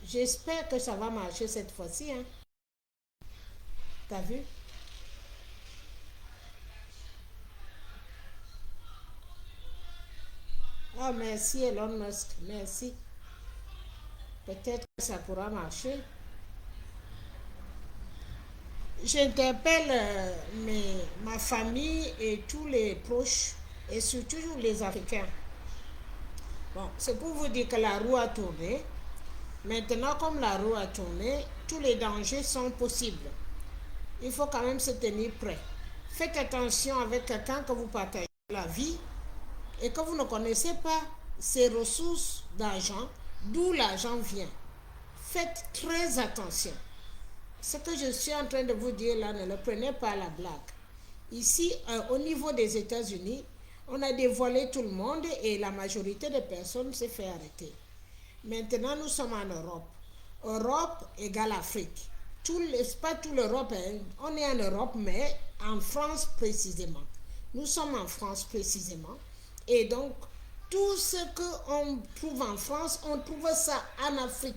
J'espère que ça va marcher cette fois-ci. Hein. T'as vu? Ah, merci Elon Musk. Merci. Peut-être que ça pourra marcher. J'interpelle ma famille et tous les proches et surtout les Africains. Bon, c'est pour vous dire que la roue a tourné. Maintenant, comme la roue a tourné, tous les dangers sont possibles. Il faut quand même se tenir prêt. Faites attention avec quelqu'un que vous partagez la vie et que vous ne connaissez pas ses ressources d'argent, d'où l'argent vient. Faites très attention. Ce que je suis en train de vous dire là, ne le prenez pas à la blague. Ici, au niveau des États-Unis, on a dévoilé tout le monde et la majorité des personnes s'est fait arrêter. Maintenant, nous sommes en Europe. Europe égale Afrique. Pas tout l'Europe, hein. On est en Europe, mais en France précisément. Nous sommes en France précisément. Et donc, tout ce qu'on trouve en France, on trouve ça en Afrique.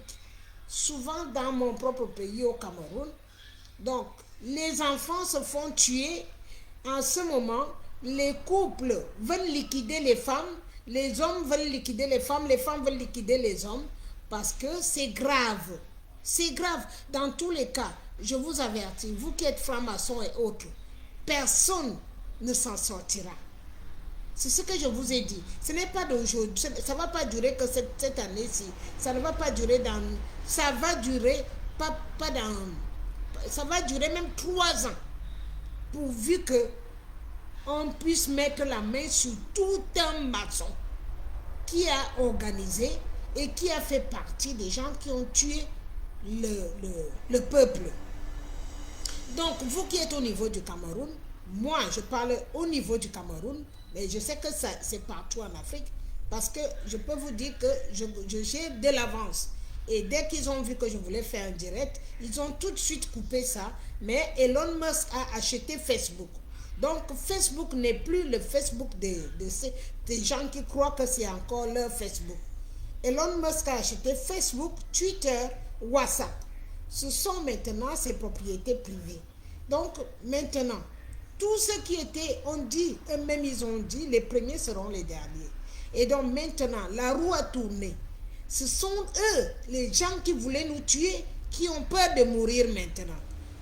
Souvent dans mon propre pays, au Cameroun. Donc, les enfants se font tuer. En ce moment, les couples veulent liquider les femmes, les hommes veulent liquider les femmes veulent liquider les hommes, parce que c'est grave. C'est grave. Dans tous les cas, je vous avertis, vous qui êtes francs-maçons et autres, personne ne s'en sortira. C'est ce que je vous ai dit. Ce n'est pas d'aujourd'hui. Ça ne va pas durer que cette année-ci. Ça ne va pas durer dans... Ça va durer pas dans... Ça va durer même 3 ans. Pourvu que on puisse mettre la main sur tout un maçon qui a organisé et qui a fait partie des gens qui ont tué le peuple. Donc, vous qui êtes au niveau du Cameroun, moi, je parle au niveau du Cameroun, mais je sais que c'est partout en Afrique, parce que je peux vous dire que j'ai de l'avance. Et dès qu'ils ont vu que je voulais faire un direct, ils ont tout de suite coupé ça. Mais Elon Musk a acheté Facebook. Donc, Facebook n'est plus le Facebook des gens qui croient que c'est encore leur Facebook. Elon Musk a acheté Facebook, Twitter, WhatsApp. Ce sont maintenant ses propriétés privées. Donc, maintenant, tout ce qui était, on dit, eux-mêmes ils ont dit, les premiers seront les derniers. Et donc maintenant, la roue a tourné. Ce sont eux, les gens qui voulaient nous tuer, qui ont peur de mourir maintenant.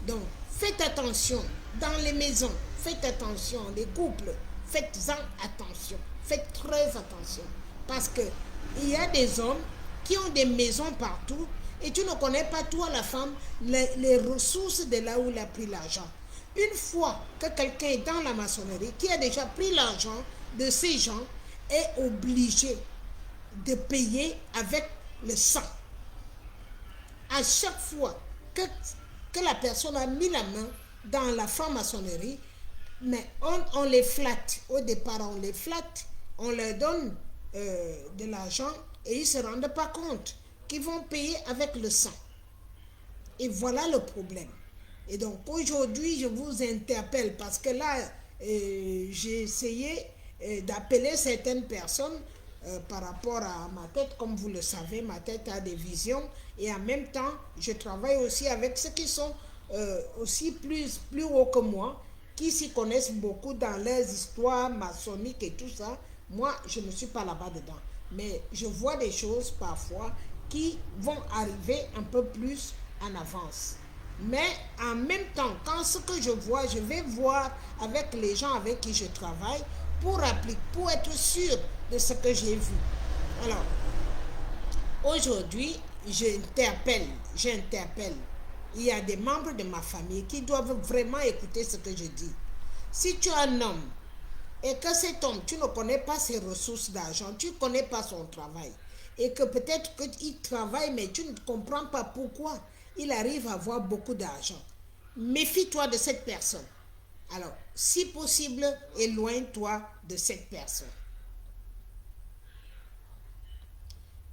Donc, faites attention dans les maisons, faites attention, les couples, faites-en attention, faites très attention. Parce que il y a des hommes qui ont des maisons partout et tu ne connais pas, toi, la femme, les ressources de là où il a pris l'argent. Une fois que quelqu'un est dans la maçonnerie, qui a déjà pris l'argent de ces gens, est obligé de payer avec le sang. À chaque fois que la personne a mis la main dans la franc-maçonnerie, mais on les flatte. Au départ, on les flatte, on leur donne de l'argent et ils ne se rendent pas compte qu'ils vont payer avec le sang. Et voilà le problème. Et donc aujourd'hui, je vous interpelle parce que là, j'ai essayé d'appeler certaines personnes par rapport à ma tête. Comme vous le savez, ma tête a des visions et en même temps, je travaille aussi avec ceux qui sont aussi plus hauts que moi, qui s'y connaissent beaucoup dans leurs histoires maçonniques et tout ça. Moi, je ne suis pas là-bas dedans. Mais je vois des choses parfois qui vont arriver un peu plus en avance. Mais en même temps, quand ce que je vois, je vais voir avec les gens avec qui je travaille pour être sûr de ce que j'ai vu. Alors, aujourd'hui, j'interpelle. Il y a des membres de ma famille qui doivent vraiment écouter ce que je dis. Si tu as un homme et que cet homme, tu ne connais pas ses ressources d'argent, tu ne connais pas son travail, et que peut-être qu'il travaille, mais tu ne comprends pas pourquoi il arrive à avoir beaucoup d'argent. Méfie-toi de cette personne. Alors, si possible, éloigne-toi de cette personne.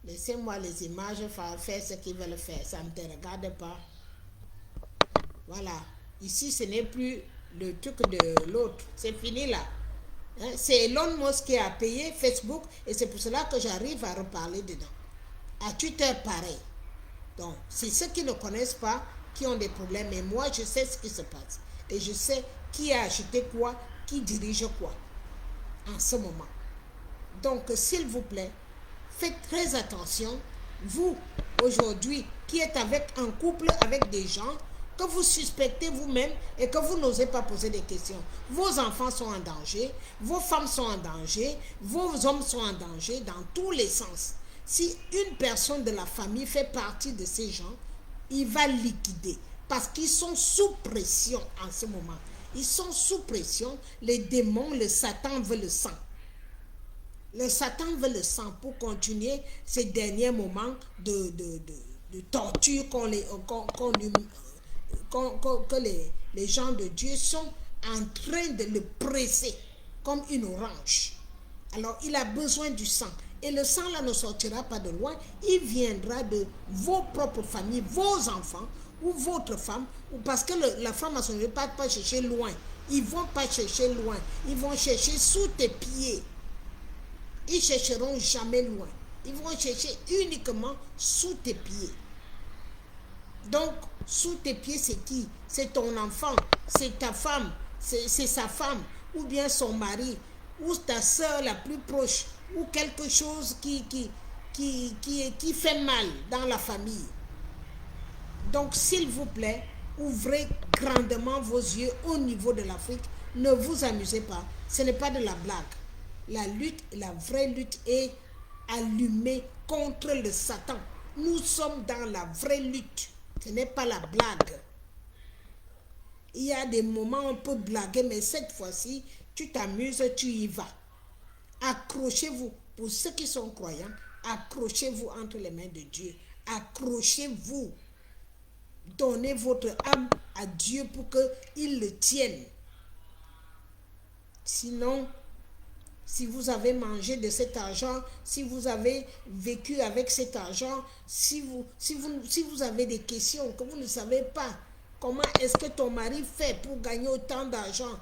Laissez-moi les images faire ce qu'ils veulent faire. Ça ne te regarde pas. Voilà. Ici, ce n'est plus le truc de l'autre. C'est fini là. Hein? C'est Elon Musk qui a payé Facebook et c'est pour cela que j'arrive à reparler dedans. À Twitter, pareil. Donc, c'est ceux qui ne connaissent pas qui ont des problèmes. Mais moi, je sais ce qui se passe. Et je sais qui a acheté quoi, qui dirige quoi en ce moment. Donc, s'il vous plaît, faites très attention. Vous, aujourd'hui, qui êtes avec un couple avec des gens que vous suspectez vous-même et que vous n'osez pas poser des questions. Vos enfants sont en danger, vos femmes sont en danger, vos hommes sont en danger dans tous les sens. Si une personne de la famille fait partie de ces gens, il va liquider parce qu'ils sont sous pression en ce moment. Ils sont sous pression. Les démons, le Satan veut le sang. Le Satan veut le sang pour continuer ces derniers moments de torture que les gens de Dieu sont en train de le presser comme une orange. Alors, il a besoin du sang. Et le sang là ne sortira pas de loin. Il viendra de vos propres familles, vos enfants ou votre femme. Parce que la femme ne va pas chercher loin. Ils ne vont pas chercher loin. Ils vont chercher sous tes pieds. Ils ne chercheront jamais loin. Ils vont chercher uniquement sous tes pieds. Donc, sous tes pieds, c'est qui? C'est ton enfant, c'est ta femme, c'est sa femme, ou bien son mari, ou ta soeur la plus proche, ou quelque chose qui fait mal dans la famille. Donc, s'il vous plaît, ouvrez grandement vos yeux au niveau de l'Afrique. Ne vous amusez pas. Ce n'est pas de la blague. La lutte, la vraie lutte est allumée contre le Satan. Nous sommes dans la vraie lutte. Ce n'est pas la blague. Il y a des moments où on peut blaguer, mais cette fois-ci, tu t'amuses, tu y vas. Accrochez-vous. Pour ceux qui sont croyants, accrochez-vous entre les mains de Dieu. Accrochez-vous. Donnez votre âme à Dieu pour qu'il le tienne. Sinon, si vous avez mangé de cet argent, si vous avez vécu avec cet argent, si vous avez des questions que vous ne savez pas, comment est-ce que ton mari fait pour gagner autant d'argent,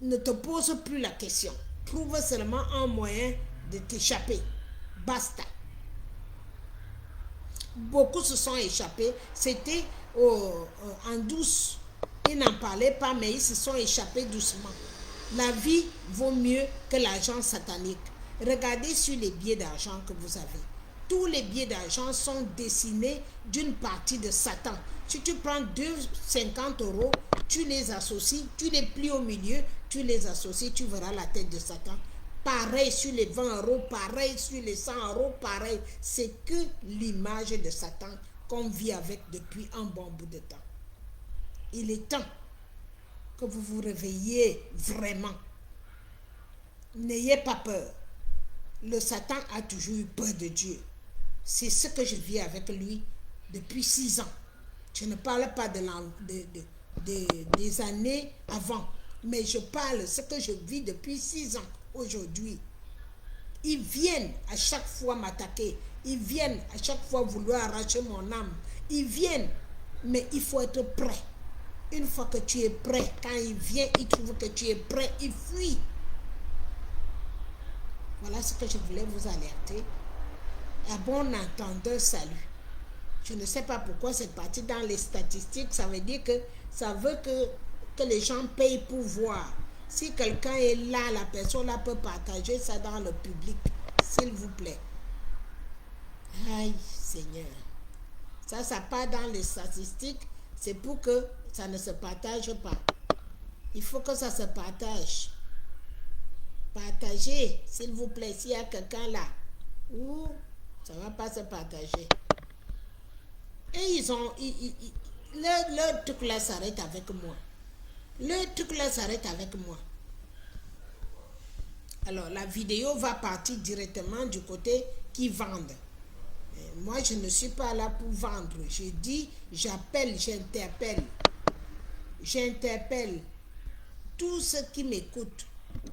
ne te pose plus la question. Trouve seulement un moyen de t'échapper. Basta. Beaucoup se sont échappés. C'était en douce. Ils n'en parlaient pas, mais ils se sont échappés doucement. La vie vaut mieux que l'argent satanique. Regardez sur les billets d'argent que vous avez. Tous les billets d'argent sont dessinés d'une partie de Satan. Si tu prends 2,50 €, tu les associes, tu les plies au milieu, tu les associes, tu verras la tête de Satan. Pareil sur les 20 €, pareil sur les 100 €, pareil. C'est que l'image de Satan qu'on vit avec depuis un bon bout de temps. Il est temps que vous vous réveillez vraiment. N'ayez pas peur. Le Satan a toujours eu peur de Dieu. C'est ce que je vis avec lui depuis 6 ans. Je ne parle pas des années avant, mais je parle de ce que je vis depuis 6 ans aujourd'hui. Ils viennent à chaque fois m'attaquer. Ils viennent à chaque fois vouloir arracher mon âme. Ils viennent, mais il faut être prêt. Une fois que tu es prêt, quand il vient, il trouve que tu es prêt, il fuit. Voilà ce que je voulais vous alerter. À bon entendeur, salut. Je ne sais pas pourquoi c'est parti dans les statistiques. Ça veut dire que ça veut que les gens payent pour voir. Si quelqu'un est là, la personne là peut partager ça dans le public. S'il vous plaît. Aïe, Seigneur. Ça part dans les statistiques. C'est pour que ça ne se partage pas. Il faut que ça se partage. Partagez, s'il vous plaît, s'il y a quelqu'un là. Ou ça ne va pas se partager. Et leur truc là s'arrête avec moi. Leur truc là s'arrête avec moi. Alors, la vidéo va partir directement du côté qui vendent. Moi, je ne suis pas là pour vendre. Je dis, j'appelle, j'interpelle. J'interpelle tous ceux qui m'écoutent,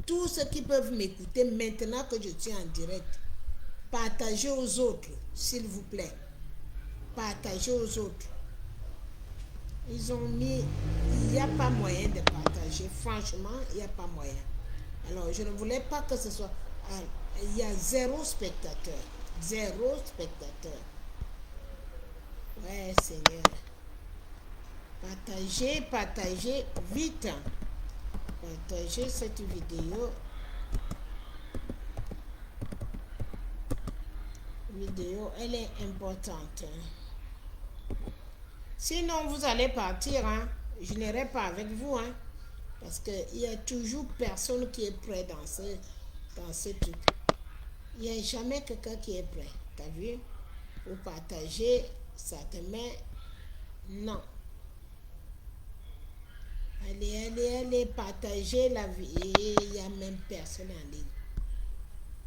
tous ceux qui peuvent m'écouter maintenant que je suis en direct. Partagez aux autres, s'il vous plaît. Partagez aux autres. Ils ont mis, il n'y a pas moyen de partager. Franchement, il n'y a pas moyen. Alors, je ne voulais pas que ce soit... il y a 0 spectateur. 0 spectateur. Ouais, Seigneur. Partagez vite. Partagez cette vidéo. Elle est importante. Sinon, vous allez partir. Hein. Je n'irai pas avec vous. Hein, parce qu'il y a toujours personne qui est prêt dans ce truc. Il n'y a jamais quelqu'un qui est prêt. T'as vu? Pour partager, ça te met... Non. Allez, partagez la vie. Il n'y a même personne en ligne.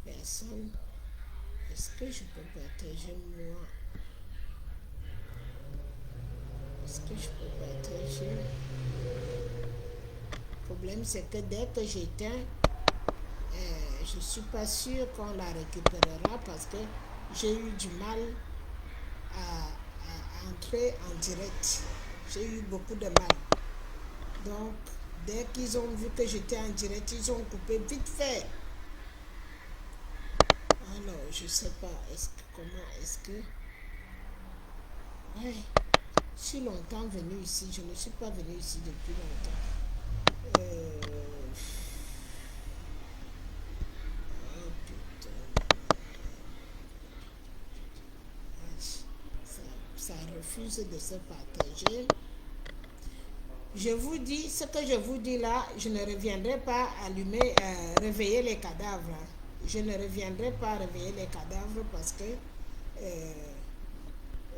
Personne. Est-ce que je peux partager moi? Est-ce que je peux partager? Le problème, c'est que dès que j'éteins, je ne suis pas sûre qu'on la récupérera parce que j'ai eu du mal à entrer en direct. J'ai eu beaucoup de mal. Donc, dès qu'ils ont vu que j'étais en direct, ils ont coupé vite fait. Alors, je ne sais pas, comment est-ce que... Ouais, je suis longtemps venu ici. Je ne suis pas venu ici depuis longtemps. Oh putain. Ça refuse de se partager. Je vous dis, ce que je vous dis là, je ne reviendrai pas réveiller les cadavres. Je ne reviendrai pas réveiller les cadavres parce que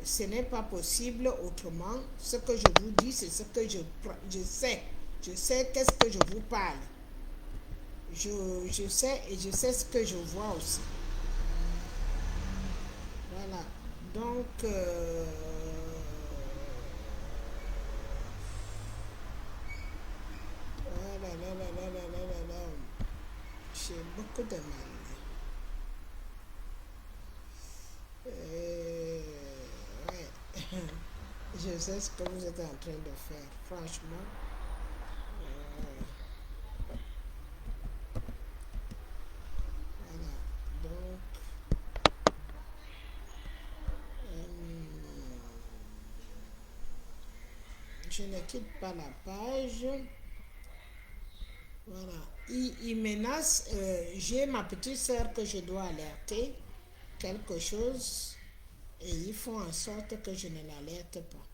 ce n'est pas possible autrement. Ce que je vous dis, c'est ce que je sais. Je sais qu'est-ce que je vous parle. Je sais et je sais ce que je vois aussi. Voilà. Donc, j'ai beaucoup de mal. Ouais. Je sais ce que vous êtes en train de faire, franchement. Voilà. Donc, je ne quitte pas la page. Voilà. Il menace. J'ai ma petite soeur que je dois alerter quelque chose et ils font en sorte que je ne l'alerte pas.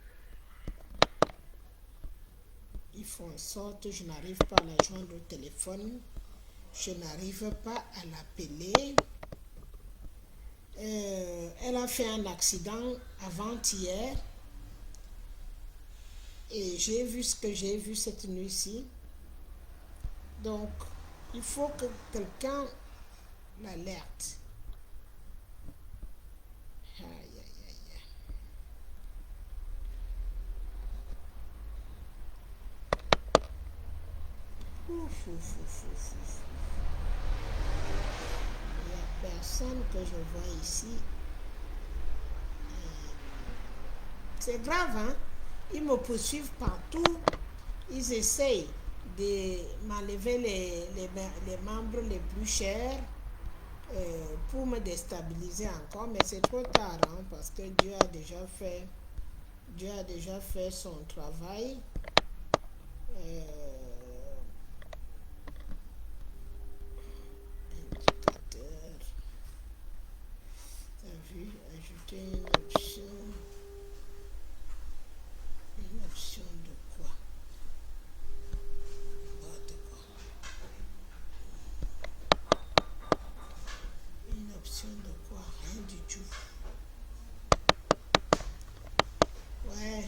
Ils font en sorte que je n'arrive pas à la joindre au téléphone. Je n'arrive pas à l'appeler. Elle a fait un accident avant-hier. Et j'ai vu ce que j'ai vu cette nuit-ci. Donc, il faut que quelqu'un l'alerte. Aïe, aïe, aïe. Ouf, ouf, ouf, ouf, ouf. Il n'y a personne que je vois ici. C'est grave, hein? Ils me poursuivent partout. Ils essayent de m'enlever les membres les plus chers pour me déstabiliser encore. Mais c'est trop tard, hein, parce que Dieu a déjà fait son travail. Indicateur. T'as vu? Ajouter une option. Une option de quoi? Une option de quoi? Rien du tout. Ouais.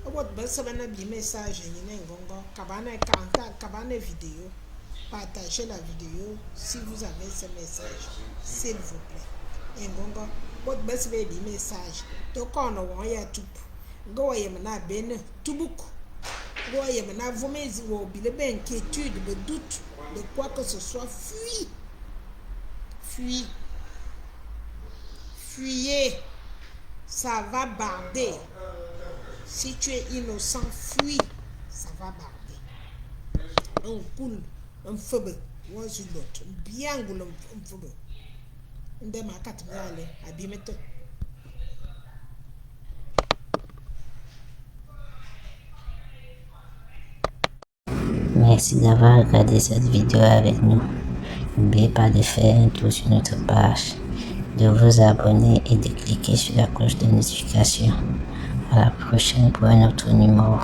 Votre belle bien message cabane vidéo. Partagez la vidéo si vous avez ce message, s'il vous plaît. Ngongo, votre belle bien message. Donc on a ya tout. Go yemna ben tubuk. Go yemna vomez ou bile ben inquiétude, de doute de quoi que ce soit, fuis. Fuis. Fuyez. Ça va barder. Si tu es innocent, fuis. Ça va barder. Un cool, un feu. Moi, je l'autre. Bien goulon, un feu. Un des macats, mais allez, abîmez-toi. Merci d'avoir regardé cette vidéo avec nous. N'oubliez pas de faire un tour sur notre page, de vous abonner et de cliquer sur la cloche de notification. À la prochaine pour un autre numéro.